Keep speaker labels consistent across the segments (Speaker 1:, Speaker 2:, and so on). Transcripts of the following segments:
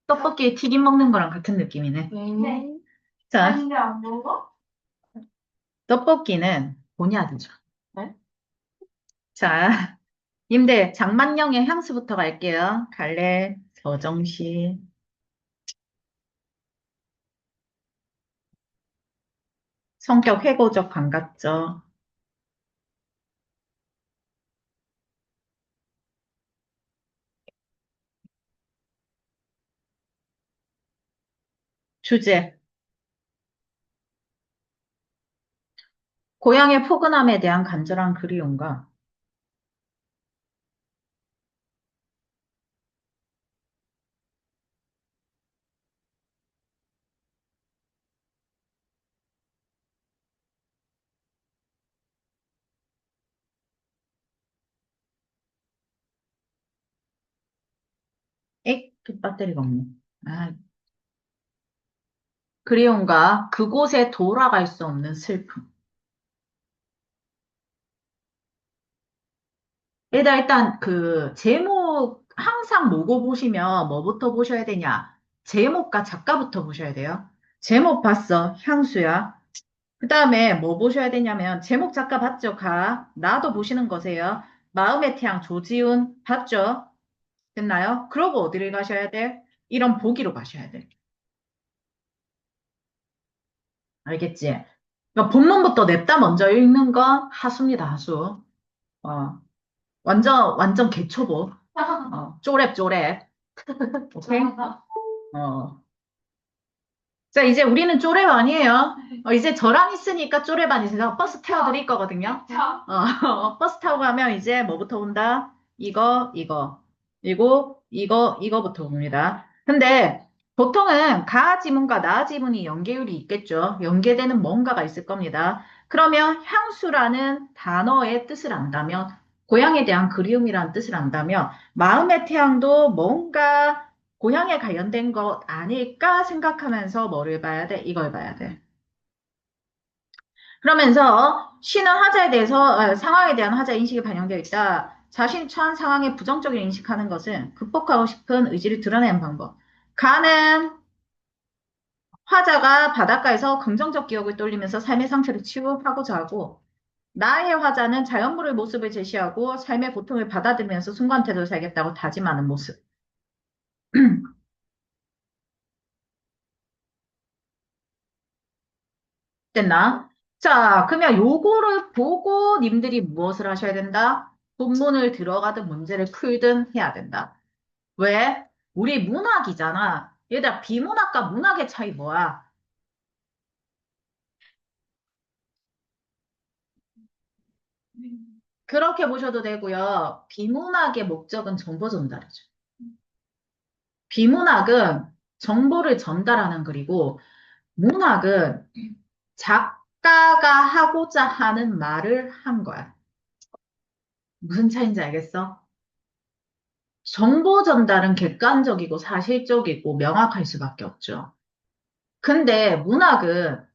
Speaker 1: 떡볶이 튀김 먹는 거랑 같은 느낌이네.
Speaker 2: 네.
Speaker 1: 자,
Speaker 2: 아닌데 안 먹어?
Speaker 1: 떡볶이는 본야드죠.
Speaker 2: 네?
Speaker 1: 자, 님들 장만영의 향수부터 갈게요. 갈래, 서정시, 성격 회고적 반갑죠. 주제, 고향의 포근함에 대한 간절한 그리움과 그 배터리가 없네. 아, 그리움과 그곳에 돌아갈 수 없는 슬픔. 일단 그 제목 항상 로고 보시면 뭐부터 보셔야 되냐? 제목과 작가부터 보셔야 돼요. 제목 봤어, 향수야. 그 다음에 뭐 보셔야 되냐면 제목 작가 봤죠? 나도 보시는 거세요. 마음의 태양 조지훈 봤죠? 됐나요? 그러고 어디를 가셔야 돼? 이런 보기로 가셔야 돼. 알겠지? 그러니까 본문부터 냅다 먼저 읽는 건 하수입니다, 하수. 어, 완전 개초보. 쪼렙, 쪼렙. 오케이? 어. 자, 이제 우리는 쪼레반이에요. 이제 저랑 있으니까 쪼레반이세요. 버스 태워드릴 거거든요. 버스 타고 가면 이제 뭐부터 본다? 이거. 그리고 이거부터 봅니다. 근데 보통은 가 지문과 나 지문이 연계율이 있겠죠. 연계되는 뭔가가 있을 겁니다. 그러면 향수라는 단어의 뜻을 안다면, 고향에 대한 그리움이라는 뜻을 안다면, 마음의 태양도 뭔가 고향에 관련된 것 아닐까 생각하면서 뭐를 봐야 돼? 이걸 봐야 돼. 그러면서 쉬는 하자에 대해서 상황에 대한 하자 인식이 반영되어 있다. 자신이 처한 상황에 부정적인 인식하는 것은 극복하고 싶은 의지를 드러내는 방법. 가는 화자가 바닷가에서 긍정적 기억을 떠올리면서 삶의 상처를 치유하고자 하고 나의 화자는 자연물의 모습을 제시하고 삶의 고통을 받아들이면서 순간 태도를 살겠다고 다짐하는 모습. 됐나? 자, 그러면 요거를 보고 님들이 무엇을 하셔야 된다? 본문을 들어가든 문제를 풀든 해야 된다. 왜? 우리 문학이잖아. 얘들아, 비문학과 문학의 차이 뭐야? 그렇게 보셔도 되고요. 비문학의 목적은 정보 전달이죠. 비문학은 정보를 전달하는 글이고, 문학은 작가가 하고자 하는 말을 한 거야. 무슨 차이인지 알겠어? 정보 전달은 객관적이고 사실적이고 명확할 수밖에 없죠. 근데 문학은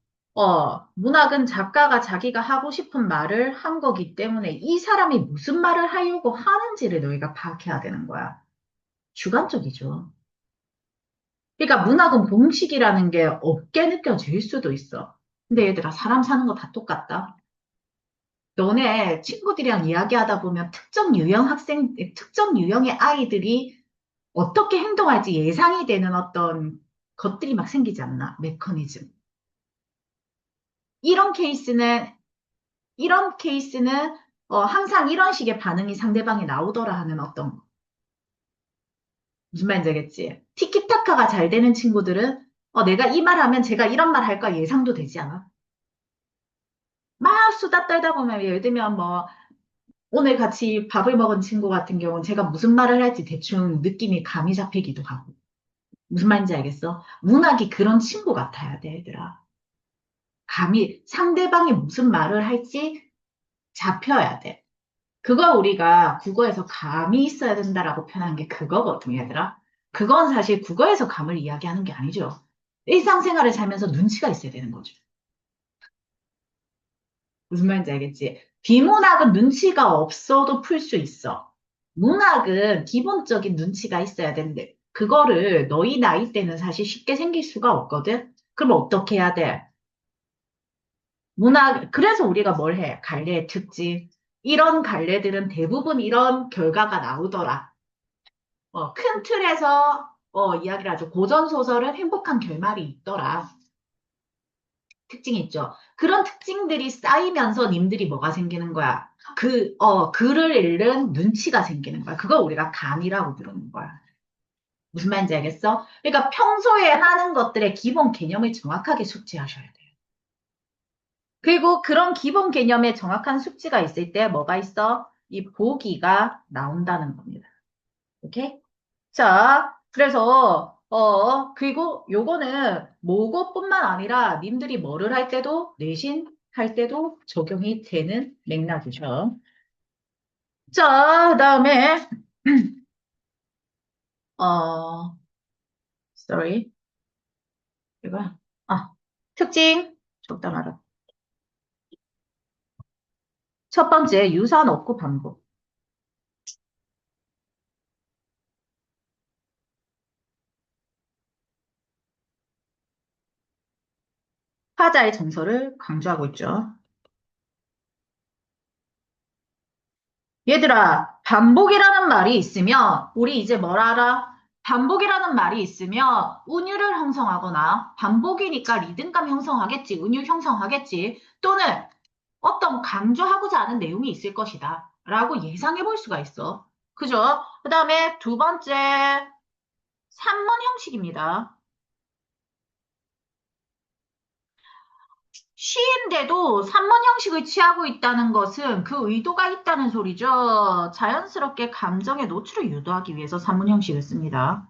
Speaker 1: 작가가 자기가 하고 싶은 말을 한 거기 때문에 이 사람이 무슨 말을 하려고 하는지를 너희가 파악해야 되는 거야. 주관적이죠. 그러니까 문학은 공식이라는 게 없게 느껴질 수도 있어. 근데 얘들아, 사람 사는 거 다 똑같다. 너네 친구들이랑 이야기하다 보면 특정 유형의 아이들이 어떻게 행동할지 예상이 되는 어떤 것들이 막 생기지 않나, 메커니즘. 이런 케이스는, 이런 케이스는, 항상 이런 식의 반응이 상대방이 나오더라 하는 어떤, 무슨 말인지 알겠지? 티키타카가 잘 되는 친구들은, 내가 이 말 하면 제가 이런 말 할까 예상도 되지 않아? 막 수다 떨다 보면, 예를 들면 뭐, 오늘 같이 밥을 먹은 친구 같은 경우는 제가 무슨 말을 할지 대충 느낌이 감이 잡히기도 하고. 무슨 말인지 알겠어? 문학이 그런 친구 같아야 돼, 얘들아. 감이, 상대방이 무슨 말을 할지 잡혀야 돼. 그걸 우리가 국어에서 감이 있어야 된다라고 표현한 게 그거거든, 얘들아. 그건 사실 국어에서 감을 이야기하는 게 아니죠. 일상생활을 살면서 눈치가 있어야 되는 거죠. 무슨 말인지 알겠지? 비문학은 눈치가 없어도 풀 수 있어. 문학은 기본적인 눈치가 있어야 되는데, 그거를 너희 나이 때는 사실 쉽게 생길 수가 없거든? 그럼 어떻게 해야 돼? 그래서 우리가 뭘 해? 갈래의 특징. 이런 갈래들은 대부분 이런 결과가 나오더라. 큰 틀에서, 이야기를 하죠. 고전소설은 행복한 결말이 있더라. 특징이 있죠. 그런 특징들이 쌓이면서 님들이 뭐가 생기는 거야? 글을 읽는 눈치가 생기는 거야. 그걸 우리가 감이라고 부르는 거야. 무슨 말인지 알겠어? 그러니까 평소에 하는 것들의 기본 개념을 정확하게 숙지하셔야 돼요. 그리고 그런 기본 개념에 정확한 숙지가 있을 때 뭐가 있어? 이 보기가 나온다는 겁니다. 오케이? 자, 그래서, 그리고 요거는 모고뿐만 아니라 님들이 뭐를 할 때도, 내신 할 때도 적용이 되는 맥락이죠. 자, 그다음에, 어, sorry. 이거, 특징. 적당하다. 첫 번째, 유사한 어구 반복. 화자의 정서를 강조하고 있죠. 얘들아, 반복이라는 말이 있으면, 우리 이제 뭘 알아? 반복이라는 말이 있으면 운율을 형성하거나, 반복이니까 리듬감 형성하겠지, 운율 형성하겠지, 또는 어떤 강조하고자 하는 내용이 있을 것이다. 라고 예상해 볼 수가 있어. 그죠? 그 다음에 두 번째, 산문 형식입니다. 시인데도 산문 형식을 취하고 있다는 것은 그 의도가 있다는 소리죠. 자연스럽게 감정의 노출을 유도하기 위해서 산문 형식을 씁니다.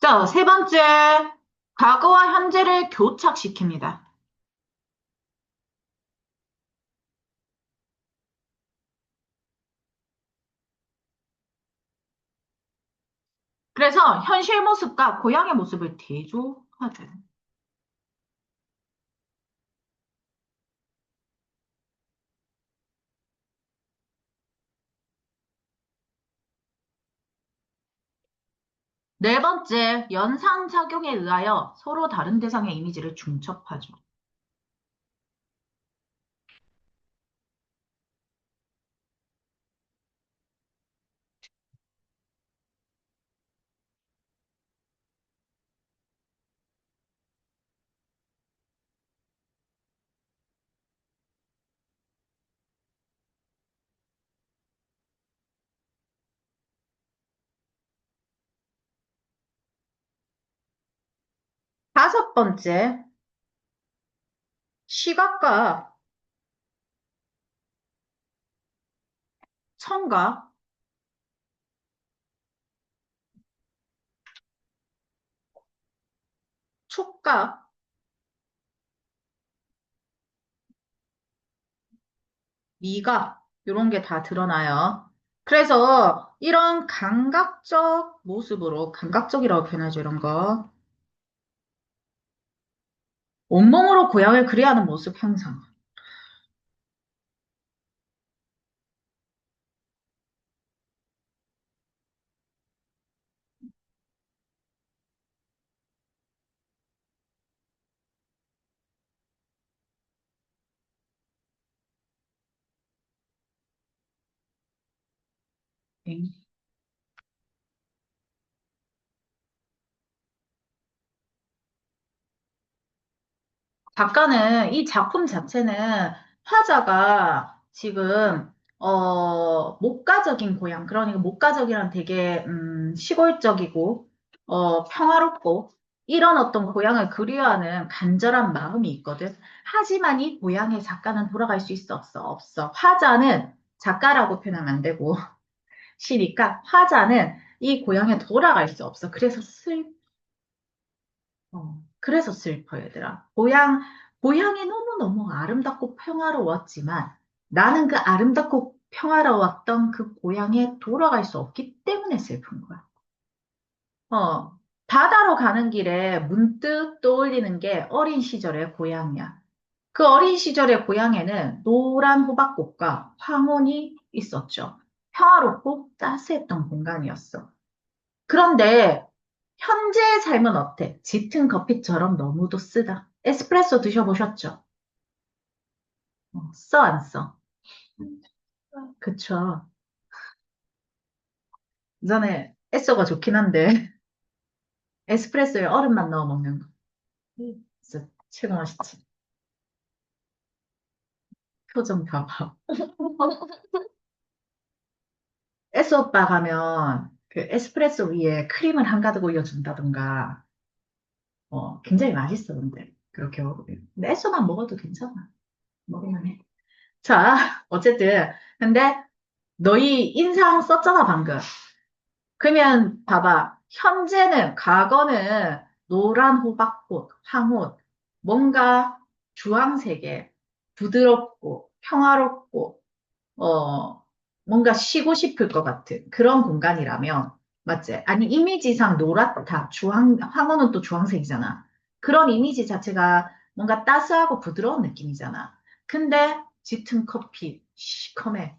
Speaker 1: 자, 세 번째, 과거와 현재를 교착시킵니다. 그래서 현실 모습과 고향의 모습을 대조하죠. 네 번째, 연상작용에 의하여 서로 다른 대상의 이미지를 중첩하죠. 다섯 번째, 시각과 청각, 촉각, 미각, 이런 게 다 드러나요. 그래서 이런 감각적 모습으로, 감각적이라고 표현하죠, 이런 거. 온몸으로 고향을 그리하는 모습 형상. 작가는 이 작품 자체는 화자가 지금 목가적인 고향 그러니까 목가적이란 되게 시골적이고 평화롭고 이런 어떤 고향을 그리워하는 간절한 마음이 있거든. 하지만 이 고향에 작가는 돌아갈 수 있어 없어 없어. 화자는 작가라고 표현하면 안 되고 시니까 화자는 이 고향에 돌아갈 수 없어. 그래서 슬퍼, 얘들아. 고향이 너무너무 아름답고 평화로웠지만 나는 그 아름답고 평화로웠던 그 고향에 돌아갈 수 없기 때문에 슬픈 거야. 어, 바다로 가는 길에 문득 떠올리는 게 어린 시절의 고향이야. 그 어린 시절의 고향에는 노란 호박꽃과 황혼이 있었죠. 평화롭고 따스했던 공간이었어. 그런데 현재의 삶은 어때? 짙은 커피처럼 너무도 쓰다. 에스프레소 드셔보셨죠? 써, 안 써? 그쵸. 전에 에쏘가 좋긴 한데, 에스프레소에 얼음만 넣어 먹는 거. 진짜 최고 맛있지. 표정 봐봐. 에쏘 오빠 가면 그 에스프레소 위에 크림을 한가득 올려준다던가, 굉장히 맛있어, 근데. 그렇게 먹으면. 근데 에쏘만 먹어도 괜찮아. 먹으면 해. 자, 어쨌든. 근데 너희 인상 썼잖아, 방금. 그러면 봐봐. 현재는, 과거는 노란 호박꽃, 황혼, 뭔가 주황색에 부드럽고 평화롭고, 어, 뭔가 쉬고 싶을 것 같은 그런 공간이라면, 맞지? 아니, 이미지상 노랗다. 황혼은 또 주황색이잖아. 그런 이미지 자체가 뭔가 따스하고 부드러운 느낌이잖아. 근데 짙은 커피, 시커매.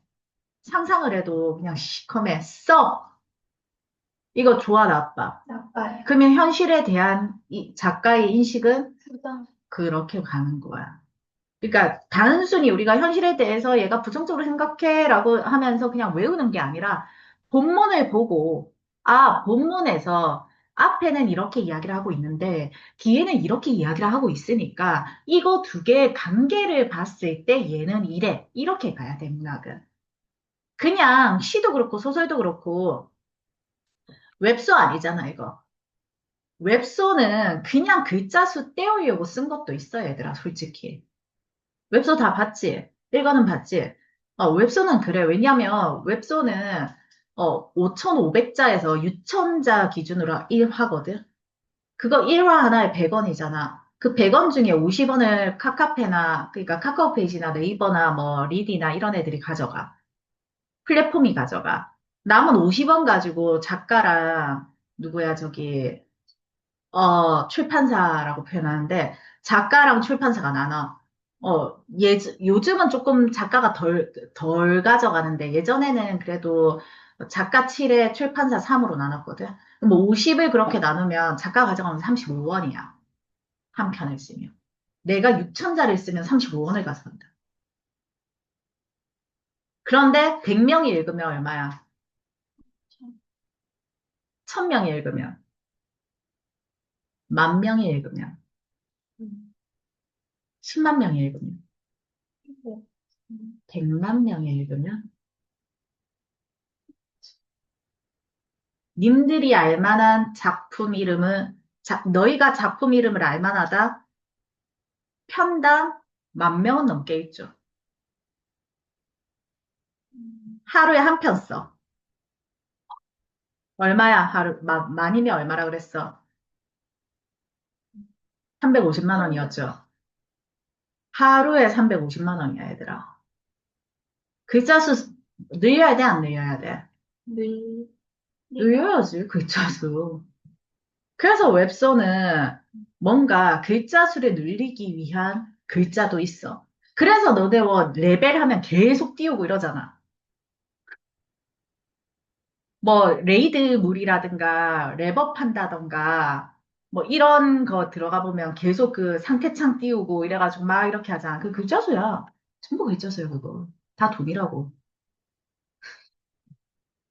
Speaker 1: 상상을 해도 그냥 시커매. 써! 이거 좋아, 나빠?
Speaker 2: 나빠요.
Speaker 1: 그러면 현실에 대한 이 작가의 인식은
Speaker 2: 부담.
Speaker 1: 그렇게 가는 거야. 그러니까 단순히 우리가 현실에 대해서 얘가 부정적으로 생각해라고 하면서 그냥 외우는 게 아니라 본문을 보고 아, 본문에서 앞에는 이렇게 이야기를 하고 있는데 뒤에는 이렇게 이야기를 하고 있으니까 이거 두 개의 관계를 봤을 때 얘는 이래. 이렇게 가야 돼, 문학은. 그냥 시도 그렇고 소설도 그렇고 웹소 아니잖아, 이거. 웹소는 그냥 글자 수 떼우려고 쓴 것도 있어, 얘들아, 솔직히. 웹소 다 봤지? 일과는 봤지? 웹소는 그래. 왜냐면 웹소는 5,500자에서 6,000자 기준으로 1화거든. 그거 1화 하나에 100원이잖아. 그 100원 중에 50원을 카카페나, 그러니까 카카오페이지나 네이버나 뭐 리디나 이런 애들이 가져가. 플랫폼이 가져가. 남은 50원 가지고 작가랑 누구야, 저기 출판사라고 표현하는데, 작가랑 출판사가 나눠. 요즘은 조금 작가가 덜 가져가는데, 예전에는 그래도 작가 7에 출판사 3으로 나눴거든. 뭐 50을 그렇게 나누면 작가 가져가면 35원이야. 한 편을 쓰면. 내가 6천자를 쓰면 35원을 가져간다. 그런데 100명이 읽으면 얼마야? 1000명이 읽으면, 10,000명이 읽으면,
Speaker 2: 음.
Speaker 1: 10만 명이 읽으면,
Speaker 2: 이거.
Speaker 1: 100만 명이 읽으면, 님들이 알 만한 작품 이름은, 너희가 작품 이름을 알 만하다? 편당 10,000명은 넘게 있죠. 하루에 한 편 써. 얼마야, 하루, 많이면 얼마라 그랬어? 350만 원이었죠. 하루에 350만 원이야, 얘들아. 글자 수 늘려야 돼, 안 늘려야 돼?
Speaker 2: 늘.
Speaker 1: 늘려야지, 글자 수. 그래서 웹소는 뭔가 글자 수를 늘리기 위한 글자도 있어. 그래서 너네 뭐 레벨 하면 계속 띄우고 이러잖아. 뭐 레이드물이라든가 랩업 한다던가 뭐 이런 거 들어가 보면 계속 그 상태창 띄우고 이래가지고 막 이렇게 하잖아. 그 글자 수야. 전부 글자 수야, 그거. 다 돈이라고.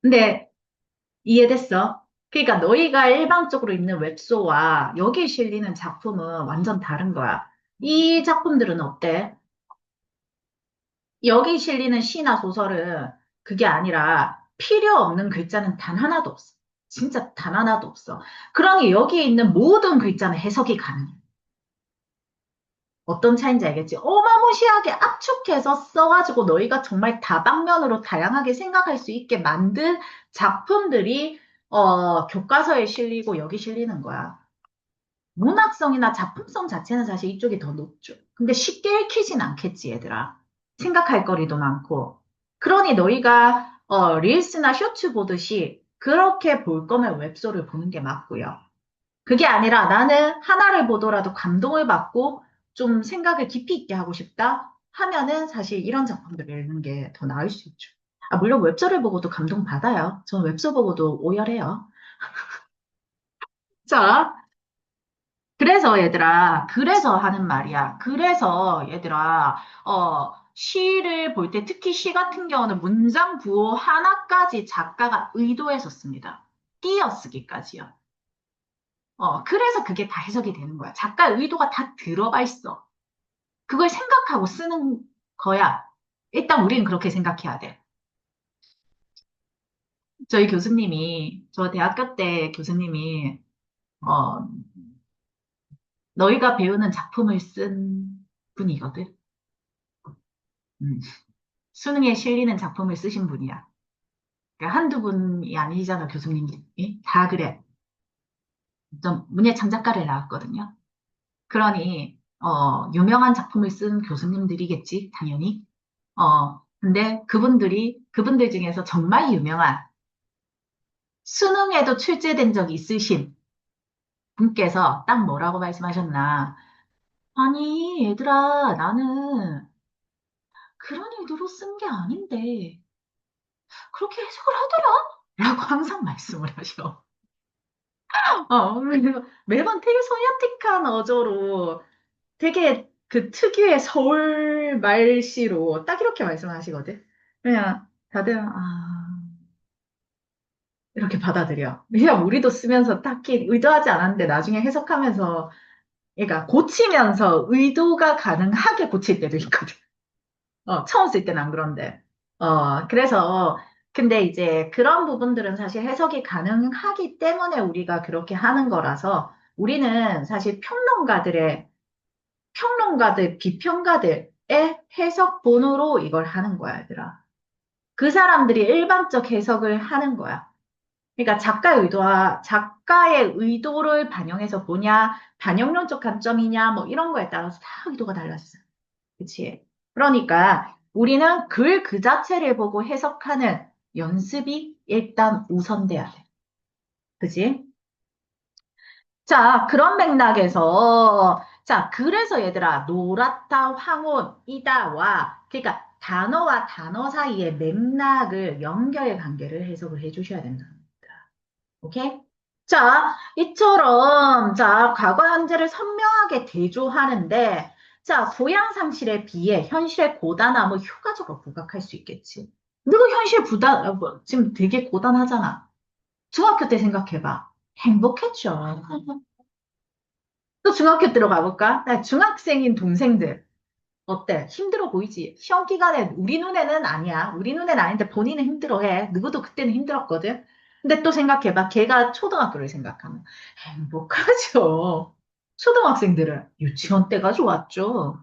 Speaker 1: 근데 이해됐어? 그러니까 너희가 일방적으로 읽는 웹소와 여기에 실리는 작품은 완전 다른 거야. 이 작품들은 어때? 여기 실리는 시나 소설은 그게 아니라 필요 없는 글자는 단 하나도 없어. 진짜 단 하나도 없어. 그러니 여기에 있는 모든 글자는 해석이 가능해. 어떤 차이인지 알겠지? 어마무시하게 압축해서 써가지고 너희가 정말 다방면으로 다양하게 생각할 수 있게 만든 작품들이 교과서에 실리고 여기 실리는 거야. 문학성이나 작품성 자체는 사실 이쪽이 더 높죠. 근데 쉽게 읽히진 않겠지, 얘들아. 생각할 거리도 많고. 그러니 너희가 릴스나 쇼츠 보듯이 그렇게 볼 거면 웹소를 보는 게 맞고요. 그게 아니라 나는 하나를 보더라도 감동을 받고 좀 생각을 깊이 있게 하고 싶다 하면은 사실 이런 작품들을 읽는 게 더 나을 수 있죠. 아, 물론 웹소를 보고도 감동 받아요. 저는 웹소 보고도 오열해요. 자, 그래서 얘들아, 그래서 하는 말이야. 그래서 얘들아, 시를 볼 때 특히 시 같은 경우는 문장 부호 하나까지 작가가 의도해서 씁니다. 띄어쓰기까지요. 그래서 그게 다 해석이 되는 거야. 작가의 의도가 다 들어가 있어. 그걸 생각하고 쓰는 거야. 일단 우리는 그렇게 생각해야 돼. 저희 교수님이, 저 대학교 때 교수님이, 어, 너희가 배우는 작품을 쓴 분이거든. 음. 수능에 실리는 작품을 쓰신 분이야. 그러니까 한두 분이 아니잖아, 교수님이. 다 그래. 좀 문예창작과를 나왔거든요. 그러니, 유명한 작품을 쓴 교수님들이겠지, 당연히. 근데 그분들 중에서 정말 유명한 수능에도 출제된 적이 있으신 분께서 딱 뭐라고 말씀하셨나. 아니, 얘들아, 나는 그런 의도로 쓴 게 아닌데, 그렇게 해석을 하더라? 라고 항상 말씀을 하셔. 그래서 매번 되게 소녀틱한 어조로 되게 그 특유의 서울 말씨로 딱 이렇게 말씀하시거든. 그냥 다들, 이렇게 받아들여. 그냥 우리도 쓰면서 딱히 의도하지 않았는데 나중에 해석하면서, 그러니까 고치면서 의도가 가능하게 고칠 때도 있거든. 처음 쓸 때는 안 그런데. 그래서, 근데 이제 그런 부분들은 사실 해석이 가능하기 때문에 우리가 그렇게 하는 거라서 우리는 사실 비평가들의 해석본으로 이걸 하는 거야, 얘들아. 그 사람들이 일반적 해석을 하는 거야. 그러니까 작가의 의도를 반영해서 보냐, 반영론적 관점이냐, 뭐 이런 거에 따라서 다 의도가 달라지잖아. 그치? 그러니까 우리는 글 그 자체를 보고 해석하는 연습이 일단 우선돼야 돼. 그치? 자, 그런 맥락에서, 자, 그래서 얘들아, 노랗다, 황혼이다와, 그러니까 단어와 단어 사이의 맥락을 연결관계를 해석을 해주셔야 된다. 오케이? 자, 이처럼, 자, 과거, 현재를 선명하게 대조하는데, 자, 고양 상실에 비해 현실의 고단함을 효과적으로 부각할 수 있겠지. 너가 지금 되게 고단하잖아. 중학교 때 생각해봐. 행복했죠. 또 중학교 때로 가볼까? 나 중학생인 동생들. 어때? 힘들어 보이지? 시험 기간에 우리 눈에는 아니야. 우리 눈에는 아닌데 본인은 힘들어해. 누구도 그때는 힘들었거든. 근데 또 생각해봐. 걔가 초등학교를 생각하면 행복하죠. 초등학생들은 유치원 때가 좋았죠.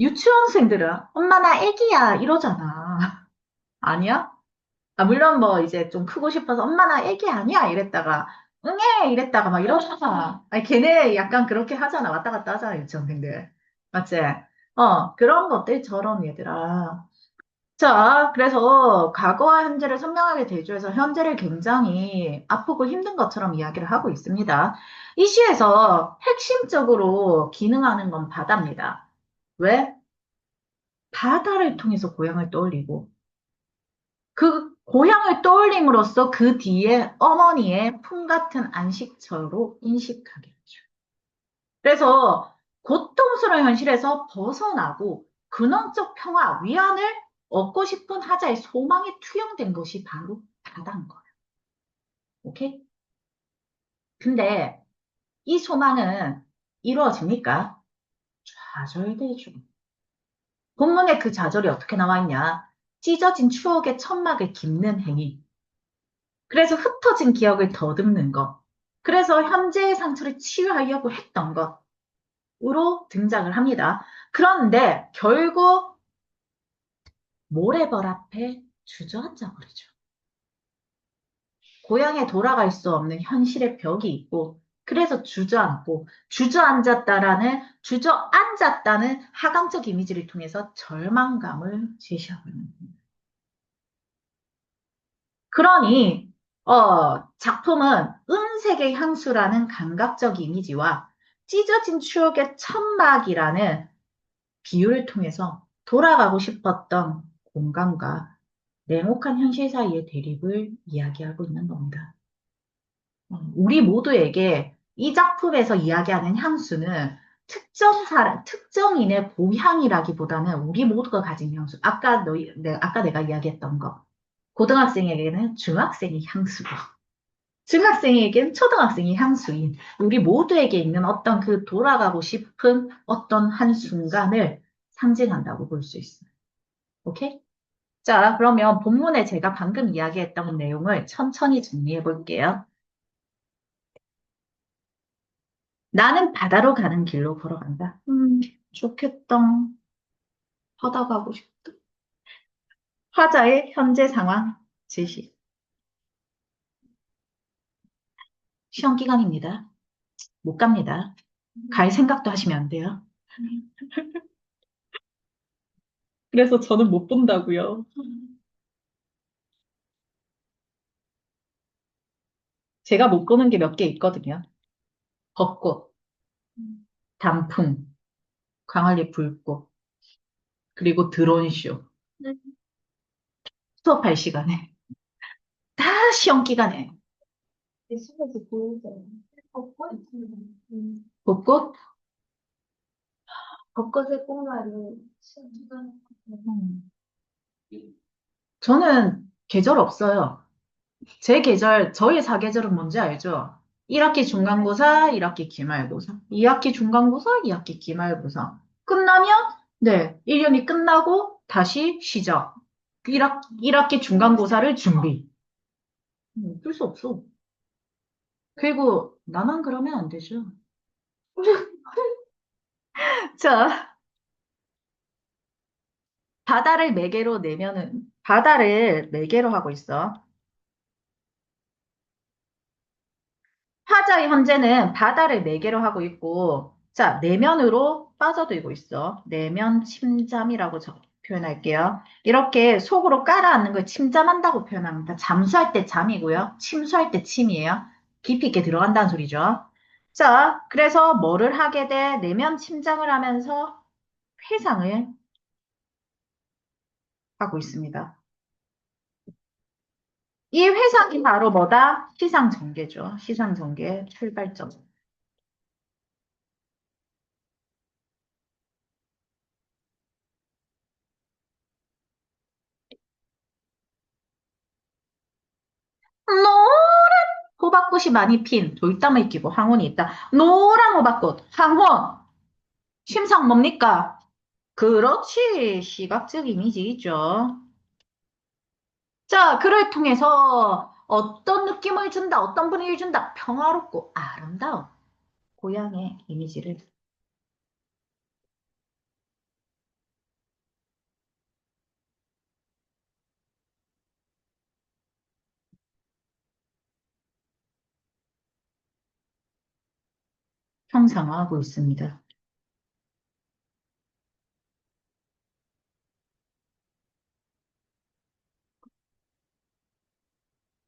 Speaker 1: 유치원생들은 엄마 나 애기야 이러잖아. 아니야? 물론 뭐 이제 좀 크고 싶어서 엄마 나 애기 아니야 이랬다가 응애 이랬다가 막 이러잖아. 아니 걔네 약간 그렇게 하잖아. 왔다 갔다 하잖아 유치원생들. 맞지? 그런 것들처럼 얘들아. 자, 그래서 과거와 현재를 선명하게 대조해서 현재를 굉장히 아프고 힘든 것처럼 이야기를 하고 있습니다. 이 시에서 핵심적으로 기능하는 건 바다입니다. 왜? 바다를 통해서 고향을 떠올리고 그 고향을 떠올림으로써 그 뒤에 어머니의 품 같은 안식처로 인식하게 되죠. 그래서 고통스러운 현실에서 벗어나고 근원적 평화, 위안을 얻고 싶은 하자의 소망이 투영된 것이 바로 바다인 거예요. 오케이? 근데 이 소망은 이루어집니까? 좌절되죠. 본문에 그 좌절이 어떻게 나와 있냐? 찢어진 추억의 천막을 깁는 행위. 그래서 흩어진 기억을 더듬는 것. 그래서 현재의 상처를 치유하려고 했던 것으로 등장을 합니다. 그런데 결국 모래벌 앞에 주저앉아 버리죠. 고향에 돌아갈 수 없는 현실의 벽이 있고, 그래서 주저앉았다는 하강적 이미지를 통해서 절망감을 제시하고 있는 겁니다. 그러니, 작품은 은색의 향수라는 감각적 이미지와 찢어진 추억의 천막이라는 비유를 통해서 돌아가고 싶었던 공간과 냉혹한 현실 사이의 대립을 이야기하고 있는 겁니다. 우리 모두에게 이 작품에서 이야기하는 향수는 특정 사람, 특정인의 고향이라기보다는 우리 모두가 가진 향수. 아까 내가 이야기했던 거. 고등학생에게는 중학생이 향수고, 중학생에게는 초등학생이 향수인 우리 모두에게 있는 어떤 그 돌아가고 싶은 어떤 한 순간을 상징한다고 볼 수 있어요. 오케이? 자, 그러면 본문에 제가 방금 이야기했던 내용을 천천히 정리해 볼게요. 나는 바다로 가는 길로 걸어간다. 좋겠다. 바다 가고 싶다. 화자의 현재 상황 제시. 시험 기간입니다. 못 갑니다. 갈 생각도 하시면 안 돼요. 그래서 저는 못 본다고요. 제가 못 보는 게 몇 개 있거든요. 벚꽃, 단풍, 광안리 불꽃, 그리고 드론쇼. 수업할 시간에. 다 시험 기간에.
Speaker 2: 예술에서 보이잖아. 벚꽃?
Speaker 1: 벚꽃?
Speaker 2: 벚꽃의 꽃말이 시원하다.
Speaker 1: 음. 저는 계절 없어요. 제 계절, 저의 사계절은 뭔지 알죠? 1학기 중간고사, 1학기 기말고사. 2학기 중간고사, 2학기 기말고사. 끝나면, 네, 1년이 끝나고 다시 시작. 1학기 중간고사를 준비. 어쩔 수 없어. 그리고 나만 그러면 안 되죠. 자, 바다를 매개로 하고 있어. 화자의 현재는 바다를 매개로 하고 있고, 자, 내면으로 빠져들고 있어. 내면 침잠이라고 표현할게요. 이렇게 속으로 깔아앉는 걸 침잠한다고 표현합니다. 잠수할 때 잠이고요. 침수할 때 침이에요. 깊이 있게 들어간다는 소리죠. 자, 그래서 뭐를 하게 돼? 내면 침잠을 하면서 회상을 하고 있습니다. 이 회상이 바로 뭐다? 시상전개죠. 시상전개 출발점. 노란 호박꽃이 많이 핀 돌담을 끼고 황혼이 있다. 노란 호박꽃, 황혼. 심상 뭡니까? 그렇지. 시각적 이미지죠. 자, 글을 통해서 어떤 느낌을 준다, 어떤 분위기를 준다. 평화롭고 아름다운 고향의 이미지를 형상화하고 있습니다.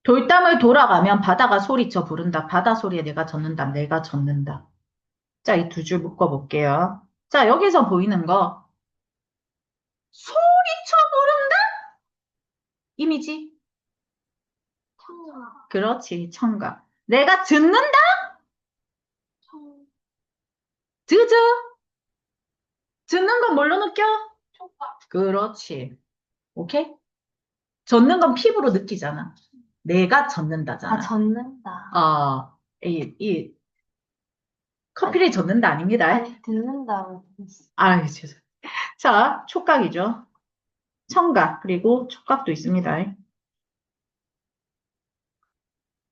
Speaker 1: 돌담을 돌아가면 바다가 소리쳐 부른다. 바다 소리에 내가 젖는다. 내가 젖는다. 자, 이 두 줄 묶어볼게요. 자, 여기서 보이는 거 소리쳐 부른다? 이미지.
Speaker 2: 청아,
Speaker 1: 그렇지, 청각. 내가 듣는다?
Speaker 2: 청,
Speaker 1: 듣어? 듣는 건 뭘로 느껴?
Speaker 2: 초밥.
Speaker 1: 그렇지. 오케이? 젖는 건 피부로 느끼잖아. 내가 젖는다잖아.
Speaker 2: 젖는다.
Speaker 1: 이 커피를 젖는다 아닙니다.
Speaker 2: 아니, 듣는다고 들었어.
Speaker 1: 죄송. 자, 촉각이죠. 청각, 그리고 촉각도 있습니다.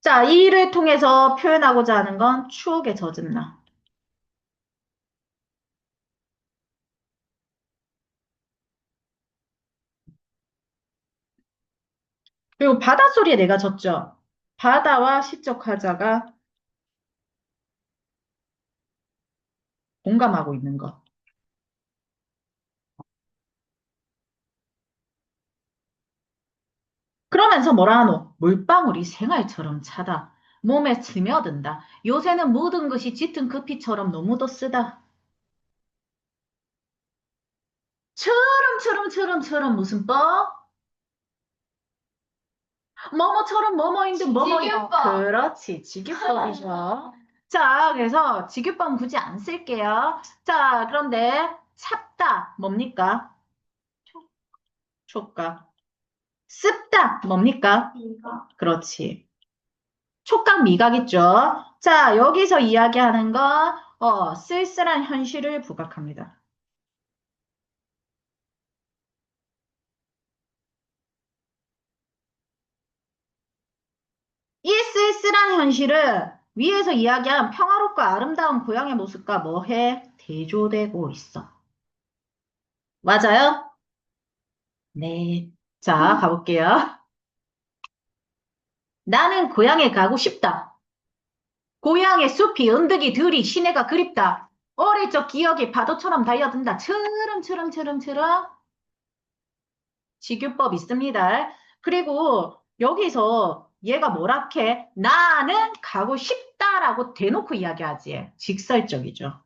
Speaker 1: 자, 이 일을 통해서 표현하고자 하는 건 추억에 젖은 나. 그리고 바닷소리에 내가 젖죠. 바다와 시적 화자가 공감하고 있는 것. 그러면서 뭐라 하노? 물방울이 생활처럼 차다. 몸에 스며든다. 요새는 모든 것이 짙은 급히처럼 너무도 쓰다. 처럼 무슨 뻐? 뭐뭐처럼 뭐뭐인데 뭐뭐이다.
Speaker 2: 지규법.
Speaker 1: 그렇지. 직유법이죠. 자, 그래서 직유법 굳이 안 쓸게요. 자, 그런데 찹다. 뭡니까? 촉각. 습다. 뭡니까?
Speaker 2: 이거.
Speaker 1: 그렇지. 촉각 미각있죠. 자, 여기서 이야기하는 건 쓸쓸한 현실을 부각합니다. 이 쓸쓸한 현실은 위에서 이야기한 평화롭고 아름다운 고향의 모습과 뭐해? 대조되고 있어. 맞아요? 네. 자, 가볼게요. 나는 고향에 가고 싶다. 고향의 숲이 은득이 들이 시내가 그립다. 어릴 적 기억이 파도처럼 달려든다. 처럼. 직유법 있습니다. 그리고 여기서 얘가 뭐라해? 나는 가고 싶다라고 대놓고 이야기하지. 직설적이죠.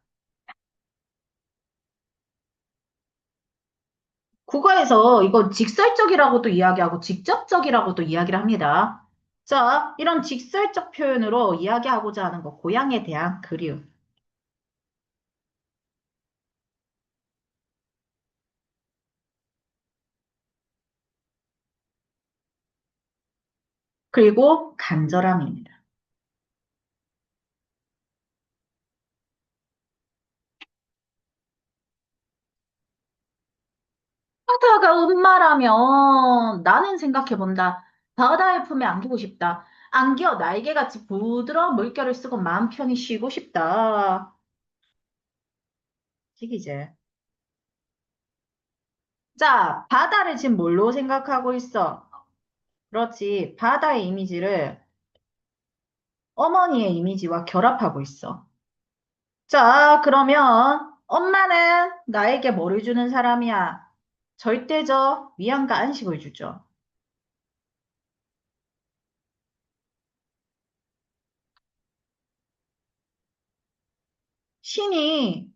Speaker 1: 국어에서 이거 직설적이라고도 이야기하고 직접적이라고도 이야기를 합니다. 자, 이런 직설적 표현으로 이야기하고자 하는 거, 고향에 대한 그리움. 그리고 간절함입니다. 바다가 음마라면 나는 생각해본다. 바다의 품에 안기고 싶다. 안겨 날개같이 부드러운 물결을 쓰고 마음 편히 쉬고 싶다. 이제 자, 바다를 지금 뭘로 생각하고 있어? 그렇지. 바다의 이미지를 어머니의 이미지와 결합하고 있어. 자, 그러면 엄마는 나에게 뭐를 주는 사람이야? 절대적 위안과 안식을 주죠. 신이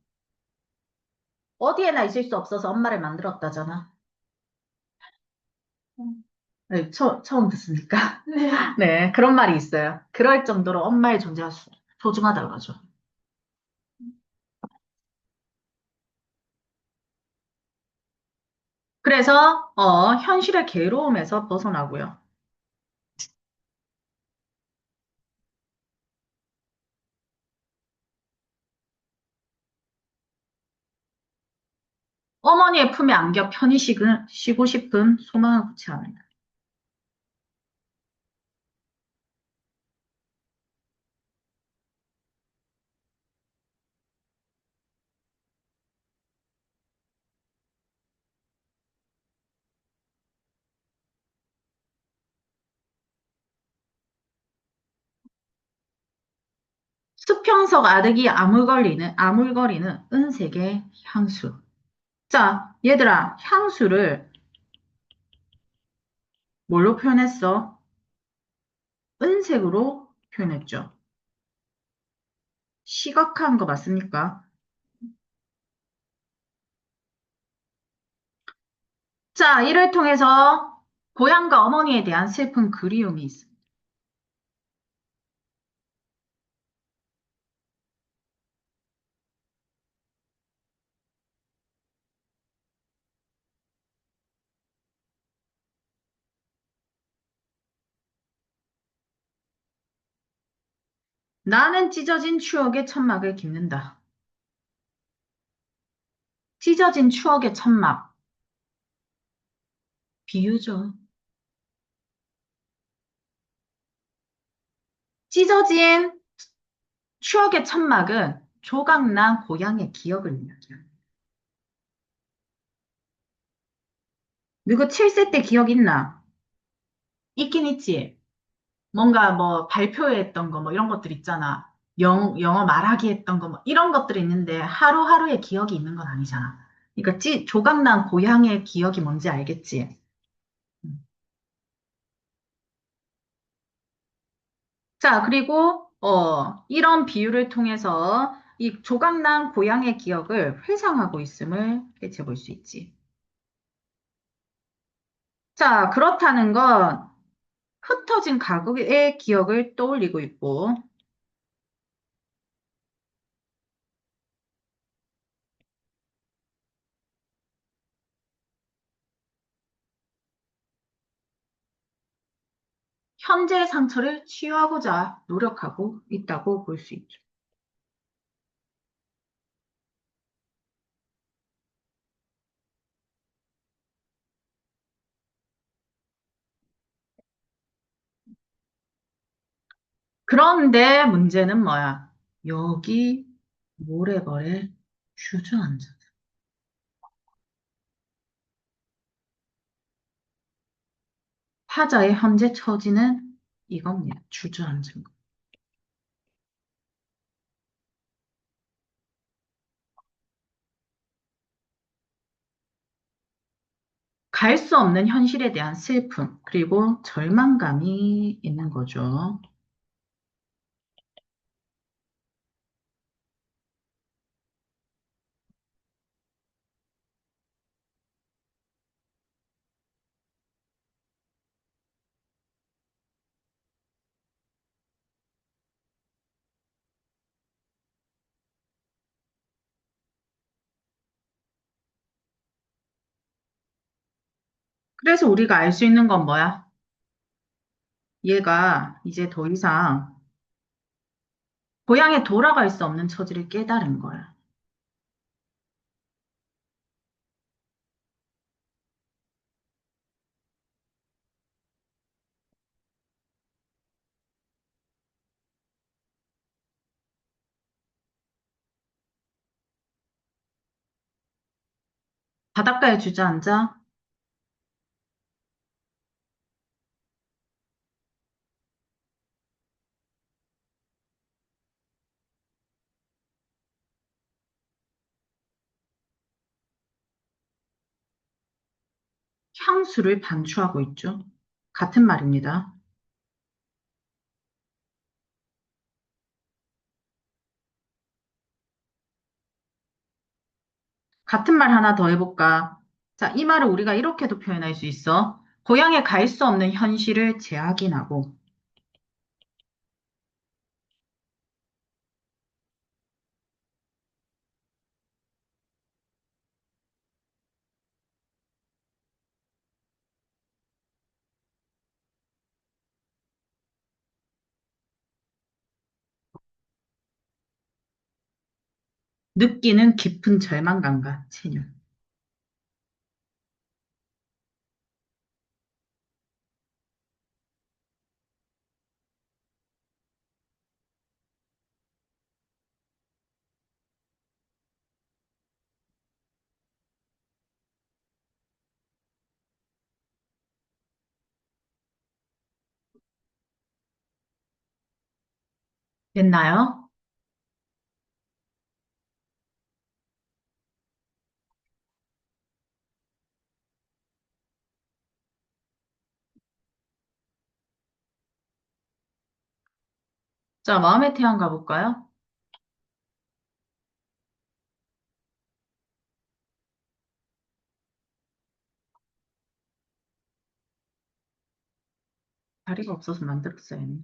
Speaker 1: 어디에나 있을 수 없어서 엄마를 만들었다잖아. 네, 처음 듣습니까?
Speaker 2: 네.
Speaker 1: 네, 그런 말이 있어요. 그럴 정도로 엄마의 존재가 소중하다고 그러죠. 그래서 현실의 괴로움에서 벗어나고요. 어머니의 품에 안겨 편히 쉬고 싶은 소망을 고취합니다. 수평석 아득이 아물거리는 은색의 향수. 자, 얘들아, 향수를 뭘로 표현했어? 은색으로 표현했죠. 시각화한 거 맞습니까? 자, 이를 통해서 고향과 어머니에 대한 슬픈 그리움이 있습니다. 나는 찢어진 추억의 천막을 깁는다. 찢어진 추억의 천막. 비유죠. 찢어진 추억의 천막은 조각난 고향의 기억을 이야기합니다. 누구 7세 때 기억 있나? 있긴 있지. 뭔가 뭐 발표했던 거 뭐 이런 것들 있잖아. 영어 말하기 했던 거 뭐 이런 것들이 있는데 하루하루의 기억이 있는 건 아니잖아. 그러니까 조각난 고향의 기억이 뭔지 알겠지? 음. 자, 그리고, 이런 비유를 통해서 이 조각난 고향의 기억을 회상하고 있음을 해체 볼 수 있지. 자, 그렇다는 건 흩어진 가족의 기억을 떠올리고 있고, 현재의 상처를 치유하고자 노력하고 있다고 볼 수 있죠. 그런데 문제는 뭐야? 여기 모래벌에 주저앉아. 화자의 현재 처지는 이겁니다. 주저앉은 거. 갈 수 없는 현실에 대한 슬픔, 그리고 절망감이 있는 거죠. 그래서 우리가 알 수 있는 건 뭐야? 얘가 이제 더 이상 고향에 돌아갈 수 없는 처지를 깨달은 거야. 바닷가에 주저앉아 향수를 반추하고 있죠. 같은 말입니다. 같은 말 하나 더 해볼까? 자, 이 말을 우리가 이렇게도 표현할 수 있어. 고향에 갈 수 없는 현실을 재확인하고, 느끼는 깊은 절망감과 체념. 됐나요? 자, 마음의 태양 가볼까요? 다리가 없어서 만들었어요.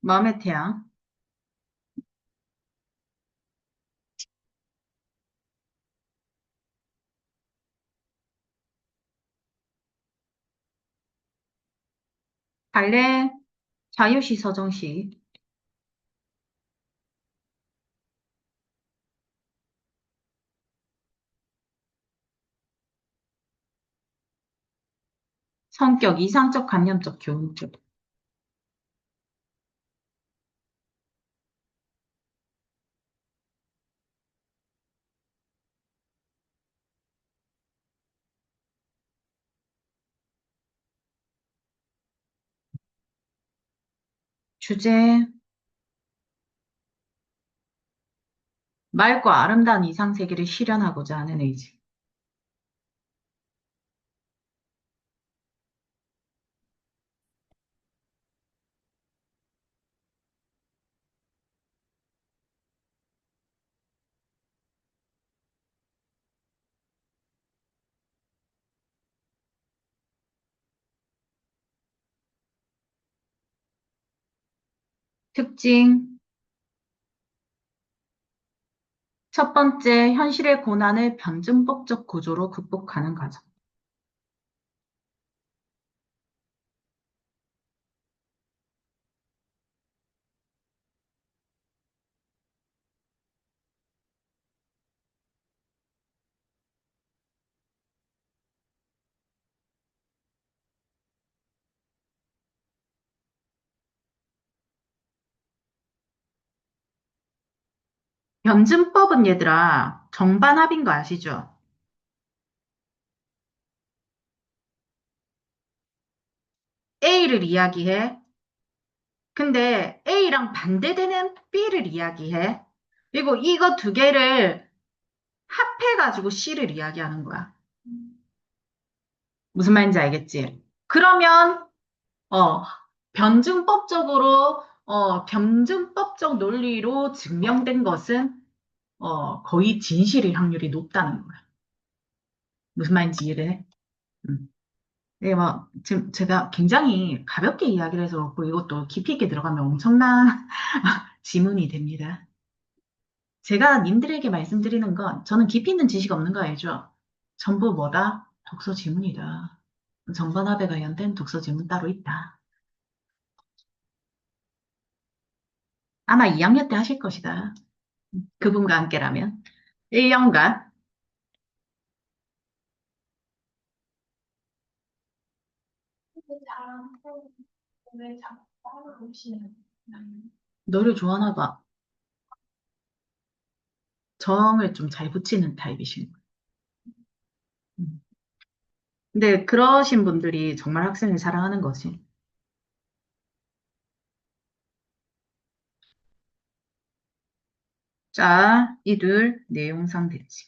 Speaker 1: 마음의 태양. 발레, 자유시 서정시. 성격, 이상적, 관념적, 교훈적. 주제, 맑고 아름다운 이상 세계를 실현하고자 하는 의지. 특징. 첫 번째, 현실의 고난을 변증법적 구조로 극복하는 과정. 변증법은 얘들아, 정반합인 거 아시죠? A를 이야기해. 근데 A랑 반대되는 B를 이야기해. 그리고 이거 두 개를 합해가지고 C를 이야기하는 거야. 무슨 말인지 알겠지? 그러면, 어, 변증법적 논리로 증명된 것은, 거의 진실일 확률이 높다는 거야. 무슨 말인지 이해돼? 음. 이게 막, 지금 제가 굉장히 가볍게 이야기를 해서 그렇고 이것도 깊이 있게 들어가면 엄청난 지문이 됩니다. 제가 님들에게 말씀드리는 건 저는 깊이 있는 지식 없는 거 알죠? 전부 뭐다? 독서 지문이다. 정반합에 관련된 독서 지문 따로 있다. 아마 2학년 때 하실 것이다. 그분과 함께라면. 1년간.
Speaker 2: 근데 잘하고 왜 자꾸 따로 오시는
Speaker 1: 너를 좋아하나 봐. 정을 좀 잘 붙이는 타입이신 거예요. 음. 근데 그러신 분들이 정말 학생을 사랑하는 거지. 자, 이둘 내용상 대치.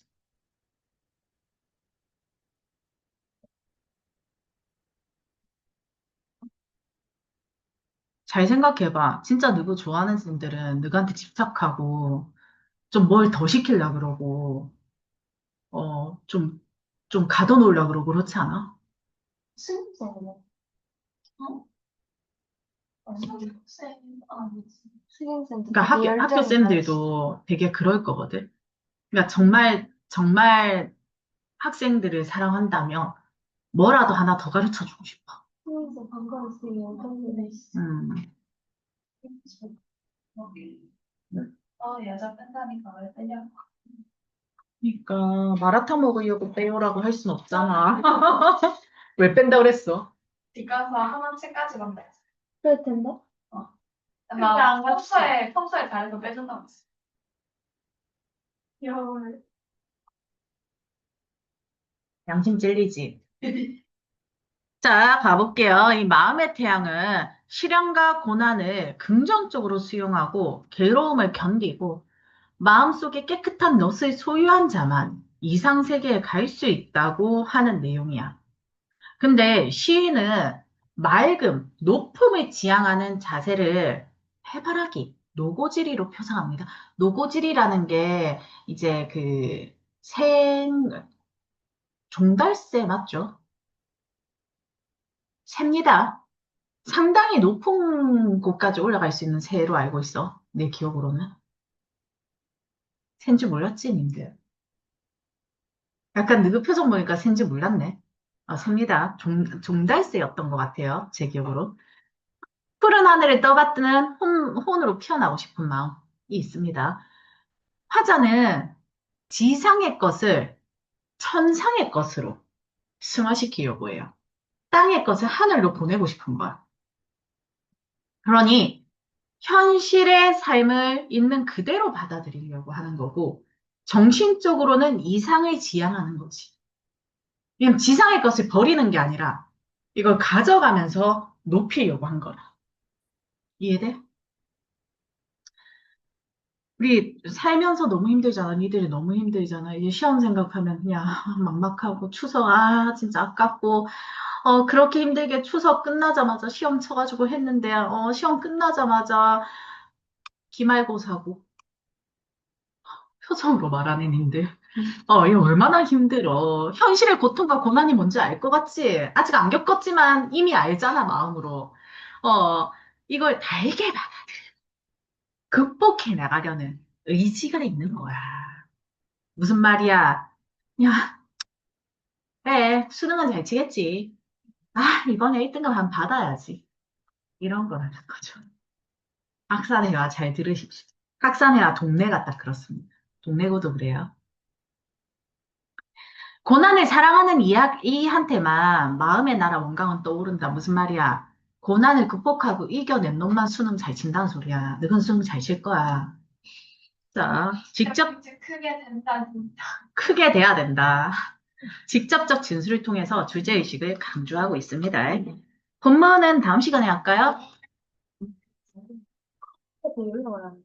Speaker 1: 잘 생각해봐. 진짜 누구 좋아하는 분들은 누구한테 집착하고 좀 뭘 더 시키려고 그러고 좀 가둬놓으려고 그러고 그렇지 않아?
Speaker 2: 수능생이네. 어? 수능생 아니지. 수능생도
Speaker 1: 그러니까
Speaker 2: 되게
Speaker 1: 학교
Speaker 2: 열정이 다르시.
Speaker 1: 쌤들도 되게 그럴 거거든. 그러니까 정말 학생들을 사랑한다면 뭐라도 하나 더 가르쳐 주고 싶어.
Speaker 2: 수능생 방과후 되게 열정이 다르시.
Speaker 1: 음.
Speaker 2: 여자 뺀다니까 왜 빼냐고.
Speaker 1: 그러니까 마라탕 먹으려고 빼요라고 할 순 없잖아. 왜 뺀다 그랬어?
Speaker 2: 집 가서 하나씩까지만 빼. 그럴 텐데? 어. 나 평소에 잘해서 빼준다고 했어. 귀여워.
Speaker 1: 양심 찔리지. 자, 가볼게요. 이 마음의 태양은 시련과 고난을 긍정적으로 수용하고 괴로움을 견디고 마음속에 깨끗한 넛을 소유한 자만 이상 세계에 갈 수 있다고 하는 내용이야. 근데 시인은 맑음, 높음을 지향하는 자세를 해바라기, 노고지리로 표상합니다. 노고지리라는 게 이제 종달새 맞죠? 셉니다. 상당히 높은 곳까지 올라갈 수 있는 새로 알고 있어. 내 기억으로는. 샌줄 몰랐지, 님들? 약간 너그 표정 보니까 샌줄 몰랐네. 셉니다. 종달새였던 것 같아요. 제 기억으로. 푸른 하늘을 떠받드는 혼으로 피어나고 싶은 마음이 있습니다. 화자는 지상의 것을 천상의 것으로 승화시키려고 해요. 땅의 것을 하늘로 보내고 싶은 거야. 그러니 현실의 삶을 있는 그대로 받아들이려고 하는 거고, 정신적으로는 이상을 지향하는 거지. 그냥 지상의 것을 버리는 게 아니라 이걸 가져가면서 높이려고 한 거라. 이해돼? 우리 살면서 너무 힘들잖아. 니들이 너무 힘들잖아. 이제 시험 생각하면 그냥 막막하고 추석 진짜 아깝고 그렇게 힘들게 추석 끝나자마자 시험 쳐가지고 했는데 시험 끝나자마자 기말고사고 표정으로 말하는 님들. 이거 얼마나 힘들어. 현실의 고통과 고난이 뭔지 알 것 같지? 아직 안 겪었지만 이미 알잖아, 마음으로. 어, 이걸 달게 받아들여. 극복해 나가려는 의지가 있는 거야. 무슨 말이야? 야, 그래, 수능은 잘 치겠지. 아, 이번에 1등급 한번 받아야지. 이런 거라는 거죠. 학산회화 잘 들으십시오. 학산회화 동네가 딱 그렇습니다. 동네고도 그래요. 고난을 사랑하는 이한테만 마음의 나라 원강은 떠오른다. 무슨 말이야? 고난을 극복하고 이겨낸 놈만 수능 잘 친다는 소리야. 너는 수능 잘 칠 거야. 자, 직접
Speaker 2: 이제 크게 된다, 진짜.
Speaker 1: 크게 돼야 된다. 직접적 진술을 통해서 주제의식을 강조하고 있습니다. 본문은 다음 시간에 할까요?